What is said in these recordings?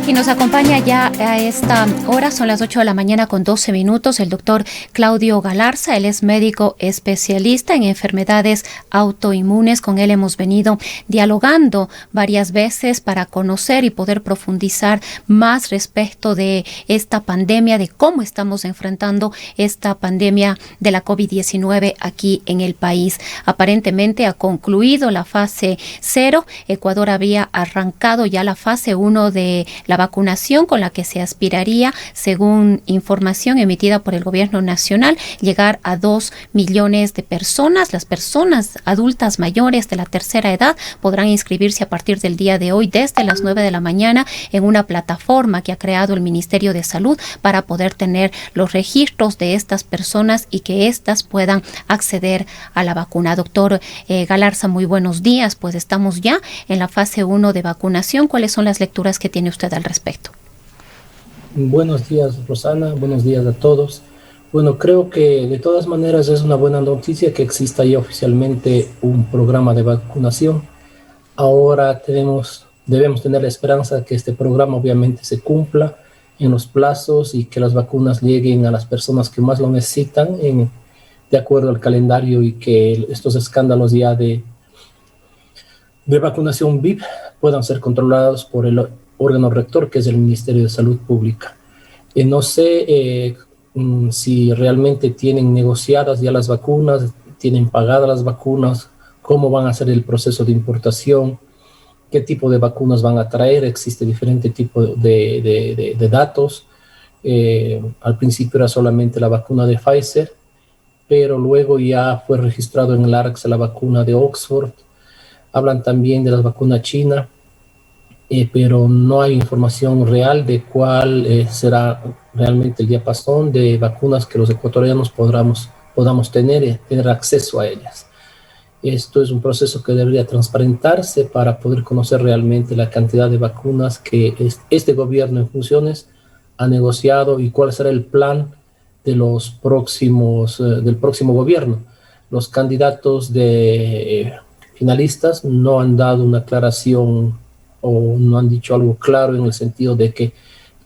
Y nos acompaña ya a esta hora, son las 8 de la mañana con 12 minutos, el doctor Claudio Galarza. Él es médico especialista en enfermedades autoinmunes. Con él hemos venido dialogando varias veces para conocer y poder profundizar más respecto de esta pandemia, de cómo estamos enfrentando esta pandemia de la COVID-19 aquí en el país. Aparentemente ha concluido la fase 0. Ecuador había arrancado ya la fase 1 de la vacunación, con la que se aspiraría, según información emitida por el gobierno nacional, llegar a 2 millones de personas. Las personas adultas mayores de la tercera edad podrán inscribirse a partir del día de hoy desde las 9 de la mañana en una plataforma que ha creado el Ministerio de Salud para poder tener los registros de estas personas y que éstas puedan acceder a la vacuna. Doctor Galarza, muy buenos días. Pues estamos ya en la fase 1 de vacunación. ¿Cuáles son las lecturas que tiene usted al respecto? Buenos días, Rosana. Buenos días a todos. Bueno, creo que de todas maneras es una buena noticia que exista ya oficialmente un programa de vacunación. Ahora debemos tener la esperanza de que este programa obviamente se cumpla en los plazos y que las vacunas lleguen a las personas que más lo necesitan de acuerdo al calendario, y que estos escándalos ya de vacunación VIP puedan ser controlados por el órgano rector, que es el Ministerio de Salud Pública. No sé si realmente tienen negociadas ya las vacunas, tienen pagadas las vacunas, cómo van a hacer el proceso de importación, qué tipo de vacunas van a traer. Existe diferente tipo de datos. Al principio era solamente la vacuna de Pfizer, pero luego ya fue registrado en el ARCS la vacuna de Oxford. Hablan también de la vacuna china, pero no hay información real de cuál será realmente el diapasón de vacunas que los ecuatorianos podamos tener acceso a ellas. Esto es un proceso que debería transparentarse para poder conocer realmente la cantidad de vacunas que este gobierno en funciones ha negociado y cuál será el plan de del próximo gobierno. Los candidatos finalistas no han dado una aclaración o no han dicho algo claro en el sentido de que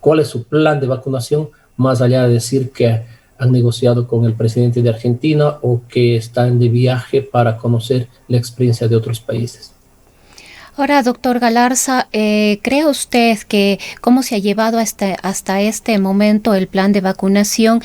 cuál es su plan de vacunación, más allá de decir que han negociado con el presidente de Argentina o que están de viaje para conocer la experiencia de otros países. Ahora, doctor Galarza, ¿cree usted que cómo se ha llevado hasta este momento el plan de vacunación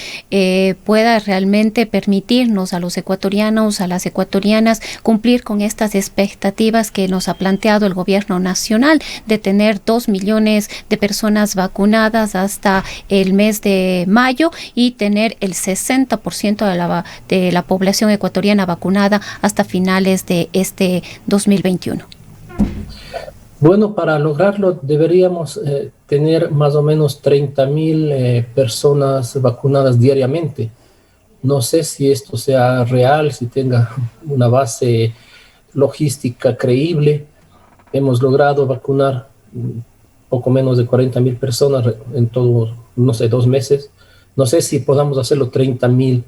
pueda realmente permitirnos a los ecuatorianos, a las ecuatorianas, cumplir con estas expectativas que nos ha planteado el gobierno nacional de tener 2 millones de personas vacunadas hasta el mes de mayo y tener el 60% de la población ecuatoriana vacunada hasta finales de este 2021? Bueno, para lograrlo deberíamos tener más o menos 30,000 personas vacunadas diariamente. No sé si esto sea real, si tenga una base logística creíble. Hemos logrado vacunar poco menos de 40,000 personas en todos, 2 meses. No sé si podamos hacerlo 30,000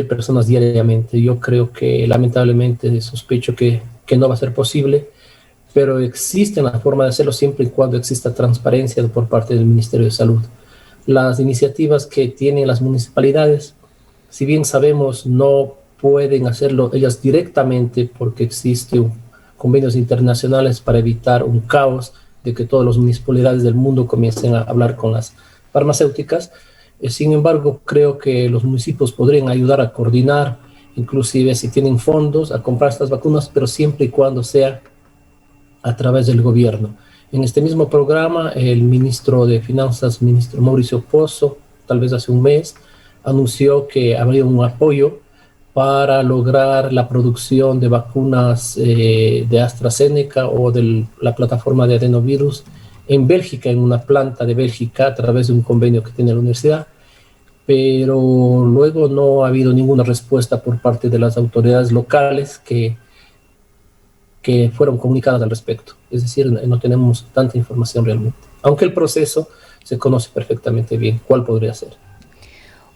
personas diariamente. Yo creo que lamentablemente sospecho que no va a ser posible, pero existe una forma de hacerlo siempre y cuando exista transparencia por parte del Ministerio de Salud. Las iniciativas que tienen las municipalidades, si bien sabemos no pueden hacerlo ellas directamente porque existen convenios internacionales para evitar un caos de que todas las municipalidades del mundo comiencen a hablar con las farmacéuticas. Sin embargo, creo que los municipios podrían ayudar a coordinar, inclusive si tienen fondos, a comprar estas vacunas, pero siempre y cuando sea a través del gobierno. En este mismo programa, el ministro de Finanzas, ministro Mauricio Pozo, tal vez hace un mes, anunció que habría un apoyo para lograr la producción de vacunas de AstraZeneca o de la plataforma de adenovirus en Bélgica, en una planta de Bélgica, a través de un convenio que tiene la universidad, pero luego no ha habido ninguna respuesta por parte de las autoridades locales que fueron comunicadas al respecto. Es decir, no tenemos tanta información realmente, aunque el proceso se conoce perfectamente bien cuál podría ser.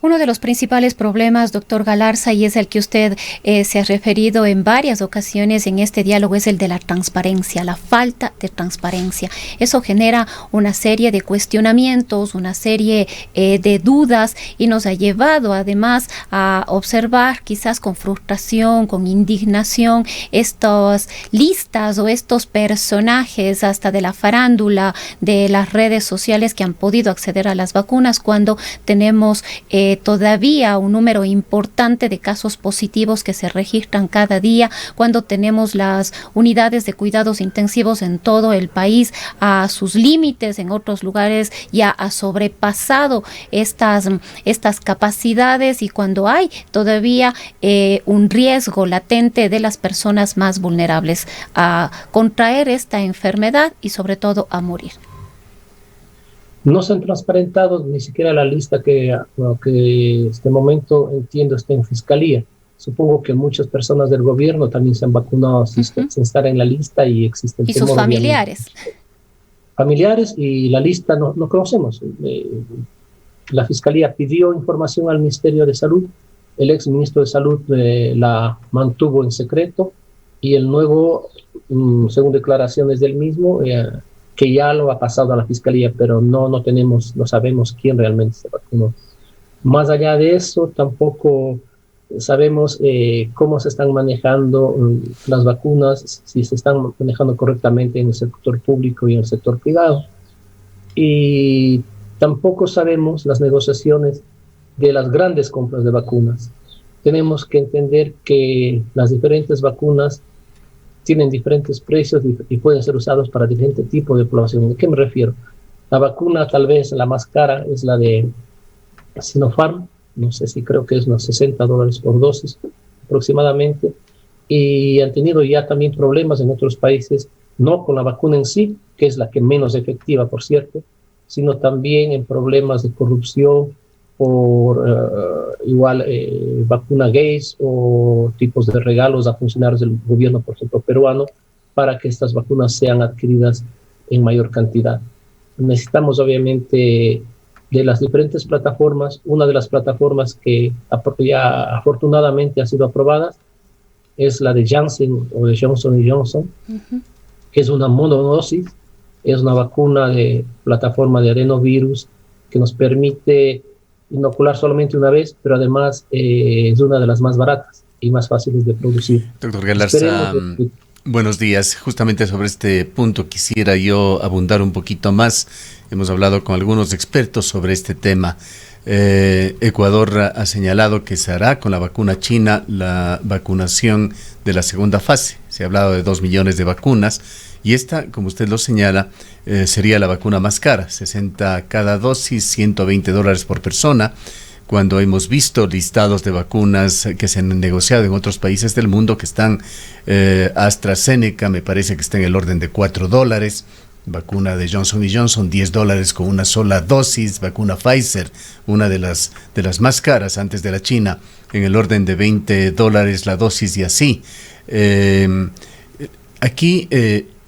Uno de los principales problemas, doctor Galarza, y es el que usted se ha referido en varias ocasiones en este diálogo, es el de la transparencia, la falta de transparencia. Eso genera una serie de cuestionamientos, una serie de dudas, y nos ha llevado además a observar quizás con frustración, con indignación, estas listas o estos personajes hasta de la farándula, de las redes sociales, que han podido acceder a las vacunas cuando tenemos todavía un número importante de casos positivos que se registran cada día, cuando tenemos las unidades de cuidados intensivos en todo el país a sus límites, en otros lugares ya ha sobrepasado estas capacidades, y cuando hay todavía un riesgo latente de las personas más vulnerables a contraer esta enfermedad y sobre todo a morir. No se han transparentado ni siquiera la lista que este momento entiendo está en Fiscalía. Supongo que muchas personas del gobierno también se han vacunado sin estar en la lista, y existe el y temor, sus familiares. Familiares, y la lista no conocemos. La Fiscalía pidió información al Ministerio de Salud, el ex ministro de Salud la mantuvo en secreto, y el nuevo, según declaraciones del mismo, que ya lo ha pasado a la Fiscalía, pero no sabemos quién realmente se vacunó. Más allá de eso, tampoco sabemos cómo se están manejando las vacunas, si se están manejando correctamente en el sector público y en el sector privado. Y tampoco sabemos las negociaciones de las grandes compras de vacunas. Tenemos que entender que las diferentes vacunas tienen diferentes precios y pueden ser usados para diferentes tipos de población. ¿A qué me refiero? La vacuna tal vez la más cara es la de Sinopharm, no sé si creo que es unos $60 por dosis aproximadamente, y han tenido ya también problemas en otros países, no con la vacuna en sí, que es la que menos efectiva, por cierto, sino también en problemas de corrupción por vacuna gays o tipos de regalos a funcionarios del gobierno, por ejemplo, peruano, para que estas vacunas sean adquiridas en mayor cantidad. Necesitamos, obviamente, de las diferentes plataformas. Una de las plataformas que ya afortunadamente ha sido aprobada es la de Janssen o de Johnson Johnson, que es una monodosis, es una vacuna de plataforma de adenovirus que nos permite inocular solamente una vez, pero además es una de las más baratas y más fáciles de producir. Doctor Galarza, buenos días. Justamente sobre este punto quisiera yo abundar un poquito más. Hemos hablado con algunos expertos sobre este tema. Ecuador ha señalado que se hará con la vacuna china la vacunación de la segunda fase. Se ha hablado de 2 millones de vacunas, y esta, como usted lo señala, sería la vacuna más cara, 60 cada dosis, $120 por persona, cuando hemos visto listados de vacunas que se han negociado en otros países del mundo que están, AstraZeneca me parece que está en el orden de $4, vacuna de Johnson Johnson $10 con una sola dosis, vacuna Pfizer, una de las más caras antes de la China, en el orden de $20 la dosis, y así. Aquí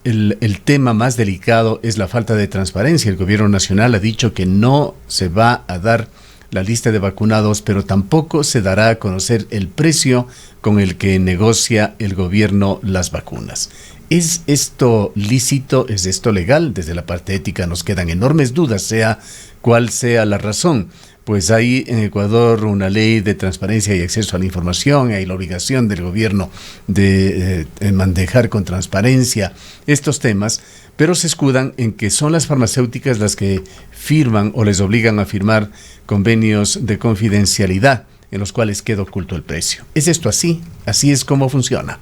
el tema más delicado es la falta de transparencia. El gobierno nacional ha dicho que no se va a dar la lista de vacunados, pero tampoco se dará a conocer el precio con el que negocia el gobierno las vacunas. ¿Es esto lícito? ¿Es esto legal? Desde la parte ética nos quedan enormes dudas, sea cual sea la razón. Pues hay en Ecuador una ley de transparencia y acceso a la información, hay la obligación del gobierno de manejar con transparencia estos temas, pero se escudan en que son las farmacéuticas las que firman o les obligan a firmar convenios de confidencialidad en los cuales queda oculto el precio. ¿Es esto así? ¿Así es como funciona?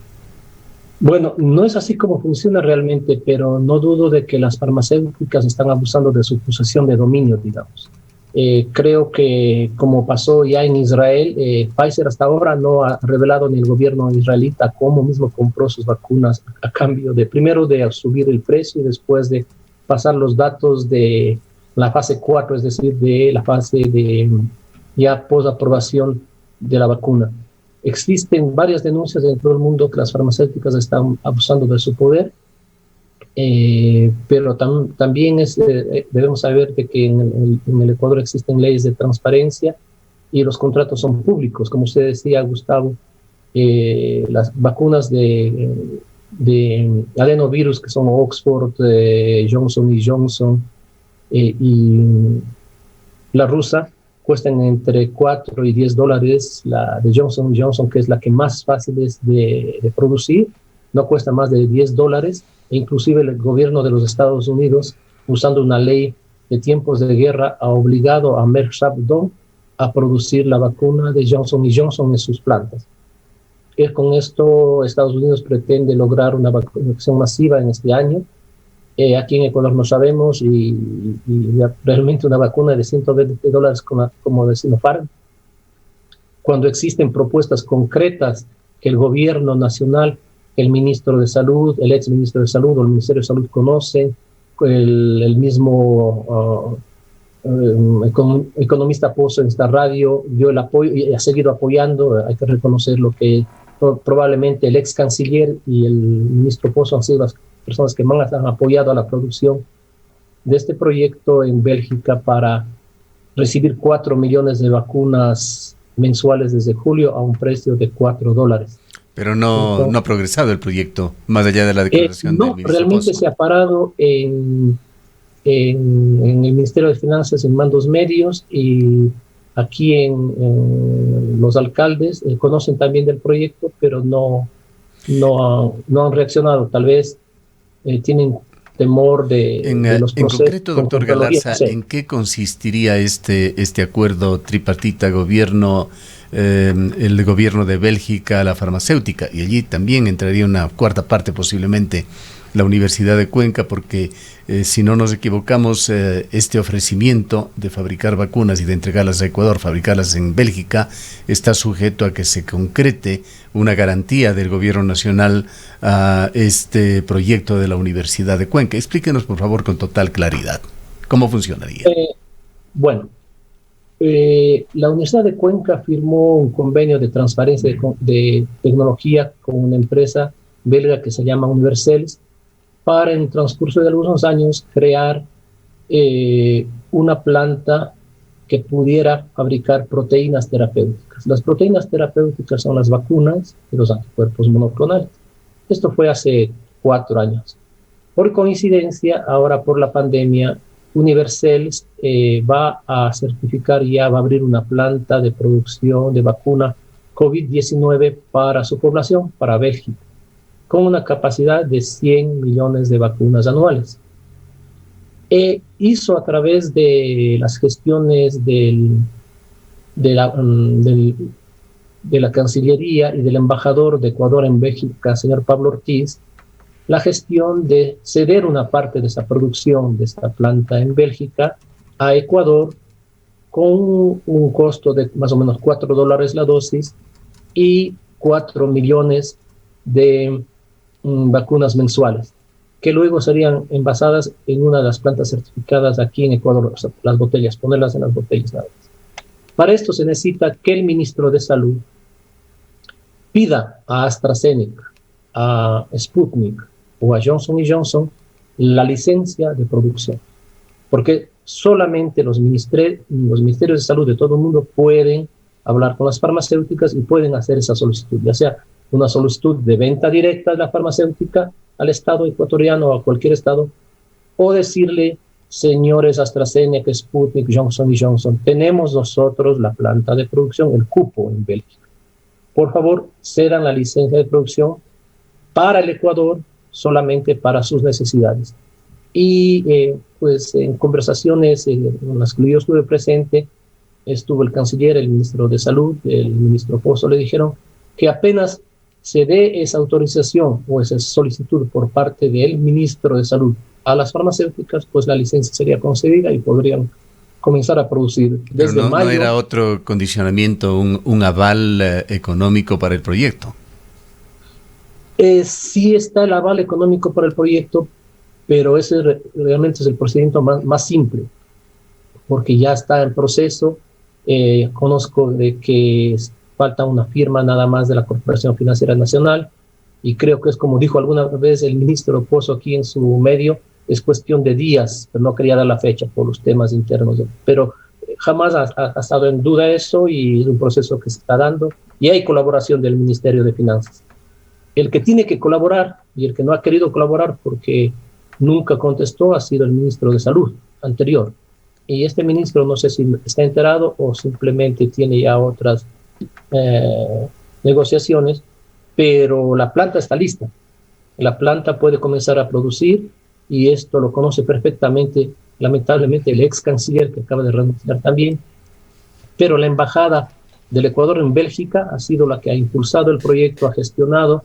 Bueno, no es así como funciona realmente, pero no dudo de que las farmacéuticas están abusando de su posesión de dominio, digamos. Creo que, como pasó ya en Israel, Pfizer hasta ahora no ha revelado ni el gobierno israelita cómo mismo compró sus vacunas a cambio de, primero, de subir el precio y después de pasar los datos de la fase 4, es decir, de la fase de ya posaprobación de la vacuna. Existen varias denuncias en todo el mundo que las farmacéuticas están abusando de su poder, pero también debemos saber de que en el Ecuador existen leyes de transparencia y los contratos son públicos. Como usted decía, Gustavo, las vacunas de adenovirus, que son Oxford, Johnson y Johnson, y la rusa, cuestan entre 4 y 10 dólares. La de Johnson Johnson, que es la que más fácil es de producir, no cuesta más de 10 dólares. E inclusive el gobierno de los Estados Unidos, usando una ley de tiempos de guerra, ha obligado a Merck Sharp Dohme a producir la vacuna de Johnson Johnson en sus plantas. Con esto Estados Unidos pretende lograr una vacunación masiva en este año. Aquí en Ecuador no sabemos, y realmente una vacuna de 120 dólares como de Sinopharm, cuando existen propuestas concretas que el gobierno nacional, el ministro de Salud, el ex ministro de Salud o el Ministerio de Salud conocen, el mismo economista Pozo en esta radio dio el apoyo y ha seguido apoyando. Hay que reconocer lo que probablemente el ex canciller y el ministro Pozo han sido las personas que más han apoyado a la producción de este proyecto en Bélgica para recibir 4 millones de vacunas mensuales desde julio a un precio de 4 dólares. Pero no ha progresado el proyecto, más allá de la declaración del ministro realmente Pozo. Se ha parado en el Ministerio de Finanzas en mandos medios, y aquí en los alcaldes conocen también del proyecto, pero no han reaccionado. Tal vez tienen temor de los procesos. En concreto, doctor Galarza, sí. ¿En qué consistiría este acuerdo tripartita gobierno, el gobierno de Bélgica, la farmacéutica? Y allí también entraría una cuarta parte, posiblemente la Universidad de Cuenca, porque si no nos equivocamos, este ofrecimiento de fabricar vacunas y de entregarlas a Ecuador, fabricarlas en Bélgica, está sujeto a que se concrete una garantía del gobierno nacional a este proyecto de la Universidad de Cuenca. Explíquenos, por favor, con total claridad, ¿cómo funcionaría? La Universidad de Cuenca firmó un convenio de transferencia de tecnología con una empresa belga que se llama Univercells, para en el transcurso de algunos años crear una planta que pudiera fabricar proteínas terapéuticas. Las proteínas terapéuticas son las vacunas y los anticuerpos monoclonales. Esto fue hace 4 años. Por coincidencia, ahora por la pandemia, Univercells va a certificar, ya va a abrir una planta de producción de vacuna COVID-19 para su población, para Bélgica, con una capacidad de 100 millones de vacunas anuales. Hizo a través de las gestiones de la Cancillería y del embajador de Ecuador en Bélgica, señor Pablo Ortiz, la gestión de ceder una parte de esa producción de esta planta en Bélgica a Ecuador, con un costo de más o menos 4 dólares la dosis y 4 millones de vacunas mensuales, que luego serían envasadas en una de las plantas certificadas aquí en Ecuador, o sea, las botellas, ponerlas en las botellas nada más. Para esto se necesita que el ministro de Salud pida a AstraZeneca, a Sputnik o a Johnson Johnson la licencia de producción, porque solamente los ministerios de salud de todo el mundo pueden hablar con las farmacéuticas y pueden hacer esa solicitud, ya sea una solicitud de venta directa de la farmacéutica al Estado ecuatoriano o a cualquier Estado, o decirle: señores AstraZeneca, Sputnik, Johnson Johnson, tenemos nosotros la planta de producción, el cupo en Bélgica. Por favor, cedan la licencia de producción para el Ecuador, solamente para sus necesidades. Y pues en conversaciones en las que yo estuve presente, estuvo el canciller, el ministro de Salud, el ministro Pozo, le dijeron que apenas se dé esa autorización o esa solicitud por parte del ministro de Salud a las farmacéuticas, pues la licencia sería concedida y podrían comenzar a producir desde Pero mayo. ¿No era otro condicionamiento, un aval económico para el proyecto? Sí está el aval económico para el proyecto, pero ese realmente es el procedimiento más simple, porque ya está en proceso. Conozco de que falta una firma nada más de la Corporación Financiera Nacional, y creo que es como dijo alguna vez el ministro Pozo aquí en su medio, es cuestión de días, pero no quería dar la fecha por los temas internos, pero jamás ha estado en duda eso y es un proceso que se está dando y hay colaboración del Ministerio de Finanzas. El que tiene que colaborar y el que no ha querido colaborar porque nunca contestó ha sido el ministro de Salud anterior. Y este ministro no sé si está enterado o simplemente tiene ya otras negociaciones, pero la planta está lista. La planta puede comenzar a producir y esto lo conoce perfectamente, lamentablemente, el ex canciller que acaba de renunciar también. Pero la embajada del Ecuador en Bélgica ha sido la que ha impulsado el proyecto, ha gestionado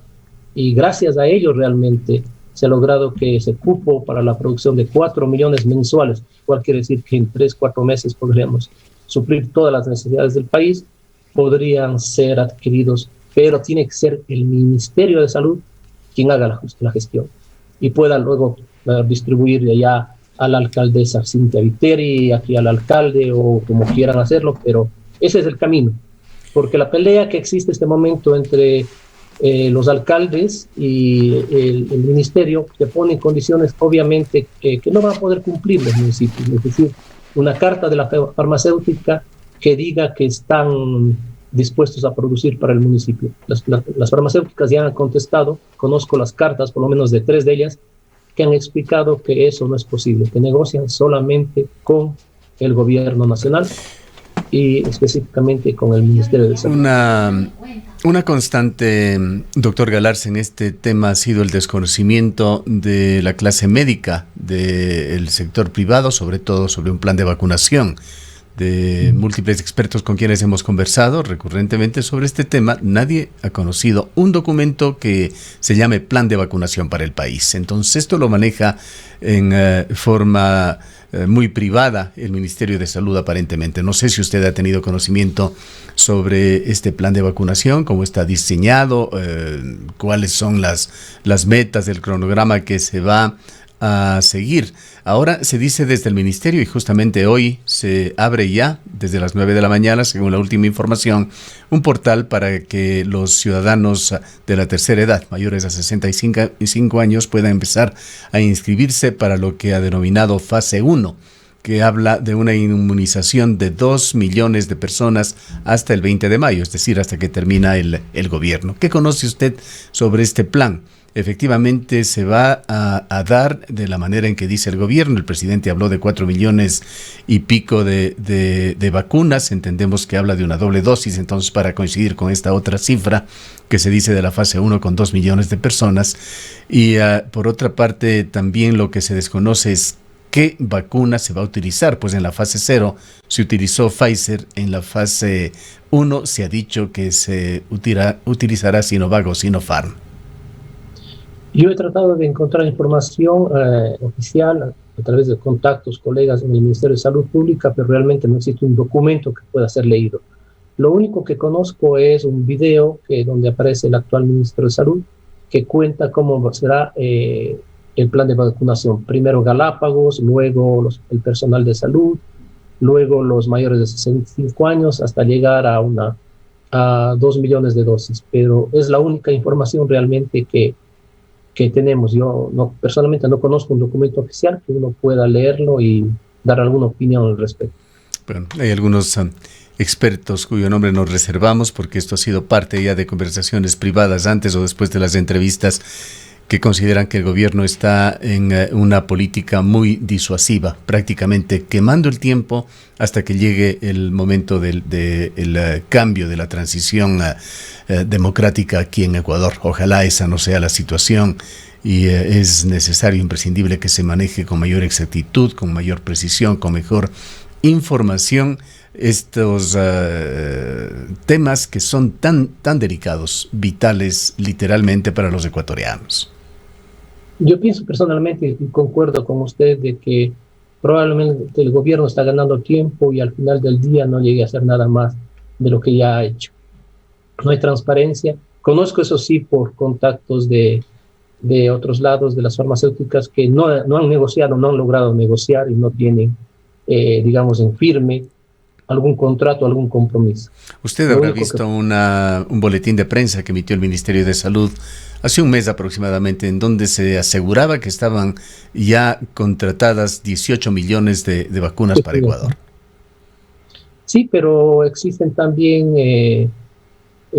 y gracias a ello realmente se ha logrado que ese cupo para la producción de 4 millones mensuales, cual quiere decir que en 3-4 meses podríamos suplir todas las necesidades del país, podrían ser adquiridos, pero tiene que ser el Ministerio de Salud quien haga la gestión y pueda luego distribuir de allá a la alcaldesa Cintia Viteri, aquí al alcalde o como quieran hacerlo, pero ese es el camino, porque la pelea que existe en este momento entre los alcaldes y el ministerio que ponen condiciones obviamente que no van a poder cumplir los municipios, es decir, una carta de la farmacéutica que diga que están dispuestos a producir para el municipio. Las farmacéuticas ya han contestado, conozco las cartas, por lo menos de 3 de ellas, que han explicado que eso no es posible, que negocian solamente con el gobierno nacional y específicamente con el Ministerio de Salud. Una constante, doctor Galarza, en este tema ha sido el desconocimiento de la clase médica del sector privado, sobre todo sobre un plan de vacunación. De múltiples expertos con quienes hemos conversado recurrentemente sobre este tema, nadie ha conocido un documento que se llame Plan de Vacunación para el país. Entonces esto lo maneja en forma muy privada el Ministerio de Salud aparentemente. No sé si usted ha tenido conocimiento sobre este plan de vacunación, cómo está diseñado, cuáles son las metas del cronograma que se va a seguir. Ahora se dice desde el ministerio y justamente hoy se abre ya desde las 9 de la mañana, según la última información, un portal para que los ciudadanos de la tercera edad, mayores a 65 años, puedan empezar a inscribirse para lo que ha denominado fase 1, que habla de una inmunización de 2 millones de personas hasta el 20 de mayo, es decir, hasta que termina el gobierno. ¿Qué conoce usted sobre este plan? Efectivamente se va a dar de la manera en que dice el gobierno. El presidente habló de 4 millones y pico de vacunas. Entendemos que habla de una doble dosis, entonces para coincidir con esta otra cifra que se dice de la fase 1 con 2 millones de personas. Y por otra parte también lo que se desconoce es qué vacuna se va a utilizar. Pues en la fase 0 se utilizó Pfizer, en la fase 1 se ha dicho que se utilizará Sinovac o Sinopharm. Yo he tratado de encontrar información oficial a través de contactos, colegas en el Ministerio de Salud Pública, pero realmente no existe un documento que pueda ser leído. Lo único que conozco es un video donde aparece el actual Ministro de Salud, que cuenta cómo será el plan de vacunación. Primero Galápagos, luego el personal de salud, luego los mayores de 65 años, hasta llegar a 2 millones de dosis. Pero es la única información realmente que tenemos. Yo personalmente no conozco un documento oficial que uno pueda leerlo y dar alguna opinión al respecto. Bueno, hay algunos expertos cuyo nombre nos reservamos porque esto ha sido parte ya de conversaciones privadas antes o después de las entrevistas, que consideran que el gobierno está en una política muy disuasiva, prácticamente quemando el tiempo hasta que llegue el momento del cambio, de la transición democrática aquí en Ecuador. Ojalá esa no sea la situación y es necesario, imprescindible que se maneje con mayor exactitud, con mayor precisión, con mejor información estos temas que son tan delicados, vitales literalmente para los ecuatorianos. Yo pienso personalmente y concuerdo con usted de que probablemente el gobierno está ganando tiempo y al final del día no llegue a hacer nada más de lo que ya ha hecho. No hay transparencia. Conozco eso sí por contactos de otros lados, de las farmacéuticas que no han negociado, no han logrado negociar y no tienen, digamos, en firme algún contrato, algún compromiso. Usted habrá visto un boletín de prensa que emitió el Ministerio de Salud hace un mes aproximadamente, en donde se aseguraba que estaban ya contratadas 18 millones de vacunas para Ecuador. Sí, pero existen también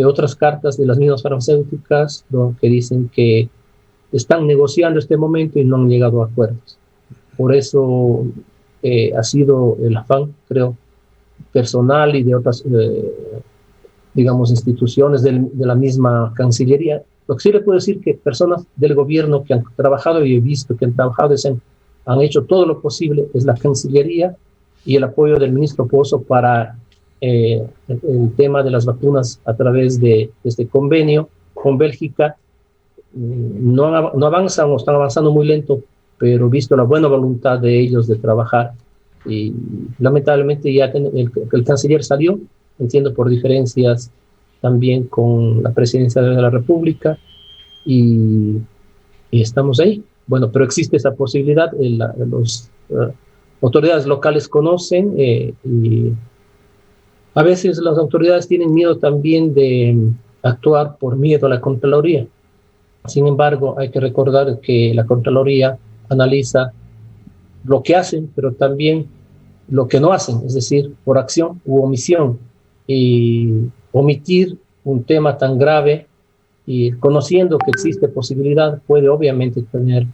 otras cartas de las mismas farmacéuticas que dicen que están negociando este momento y no han llegado a acuerdos. Por eso ha sido el afán, creo, personal y de otras, digamos, instituciones de la misma Cancillería. Lo que sí le puedo decir que personas del gobierno que han trabajado, y he visto que han trabajado, han hecho todo lo posible, es la Cancillería y el apoyo del ministro Pozo para el tema de las vacunas a través de este convenio con Bélgica. No avanzan o están avanzando muy lento, pero visto la buena voluntad de ellos de trabajar, y lamentablemente ya el canciller salió, entiendo por diferencias también con la presidencia de la República, y estamos ahí. Bueno, pero existe esa posibilidad, las autoridades locales conocen, y a veces las autoridades tienen miedo también de actuar por miedo a la Contraloría. Sin embargo, hay que recordar que la Contraloría analiza lo que hacen, pero también lo que no hacen, es decir, por acción u omisión. Y omitir un tema tan grave y conociendo que existe posibilidad puede obviamente tener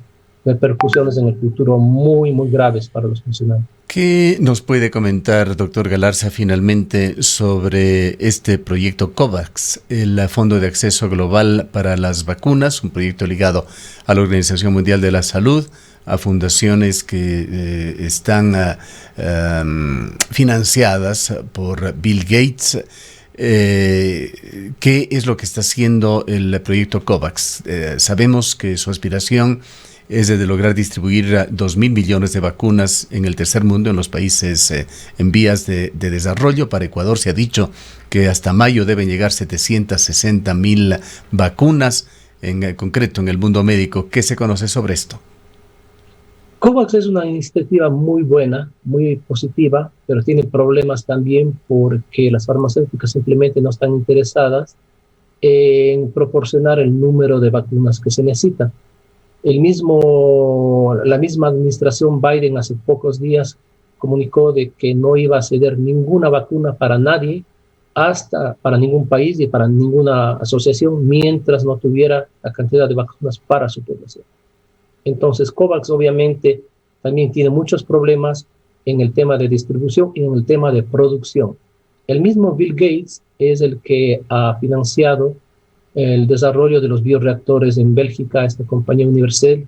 repercusiones en el futuro muy, muy graves para los funcionarios. ¿Qué nos puede comentar, doctor Galarza, finalmente sobre este proyecto COVAX, el Fondo de Acceso Global para las Vacunas, un proyecto ligado a la Organización Mundial de la Salud, a fundaciones que están financiadas por Bill Gates? ¿Qué es lo que está haciendo el proyecto COVAX? Sabemos que su aspiración es de lograr distribuir 2.000 millones de vacunas en el tercer mundo, en los países en vías de desarrollo. Para Ecuador se ha dicho que hasta mayo deben llegar 760.000 vacunas, en concreto en el mundo médico. ¿Qué se conoce sobre esto? COVAX es una iniciativa muy buena, muy positiva, pero tiene problemas también porque las farmacéuticas simplemente no están interesadas en proporcionar el número de vacunas que se necesitan. La misma administración Biden hace pocos días comunicó de que no iba a ceder ninguna vacuna para nadie, para ningún país y para ninguna asociación, mientras no tuviera la cantidad de vacunas para su población. Entonces, COVAX obviamente también tiene muchos problemas en el tema de distribución y en el tema de producción. El mismo Bill Gates es el que ha financiado el desarrollo de los bioreactores en Bélgica, esta compañía Universal,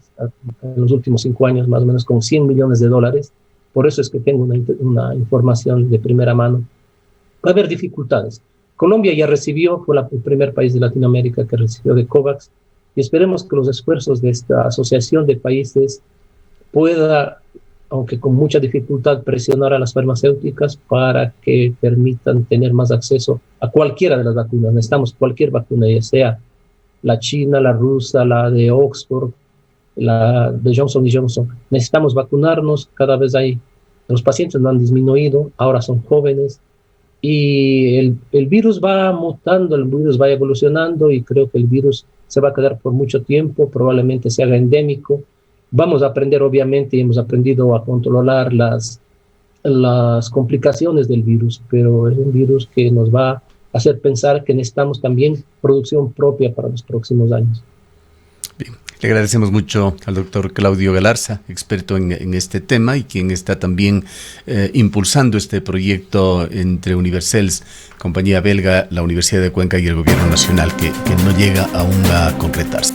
en los últimos 5 años, más o menos con $100 millones. Por eso es que tengo una información de primera mano. Va a haber dificultades. Colombia ya recibió, fue el primer país de Latinoamérica que recibió de COVAX, y esperemos que los esfuerzos de esta asociación de países pueda, aunque con mucha dificultad, presionar a las farmacéuticas para que permitan tener más acceso a cualquiera de las vacunas. Necesitamos cualquier vacuna, ya sea la china, la rusa, la de Oxford, la de Johnson & Johnson. Necesitamos vacunarnos, cada vez los pacientes no han disminuido, ahora son jóvenes, y el virus va mutando, el virus va evolucionando, y creo que el virus se va a quedar por mucho tiempo, probablemente se haga endémico. Vamos a aprender, obviamente, y hemos aprendido a controlar las complicaciones del virus, pero es un virus que nos va a hacer pensar que necesitamos también producción propia para los próximos años. Bien, le agradecemos mucho al doctor Claudio Galarza, experto en este tema y quien está también impulsando este proyecto entre Universals, compañía belga, la Universidad de Cuenca y el Gobierno Nacional, que no llega aún a concretarse.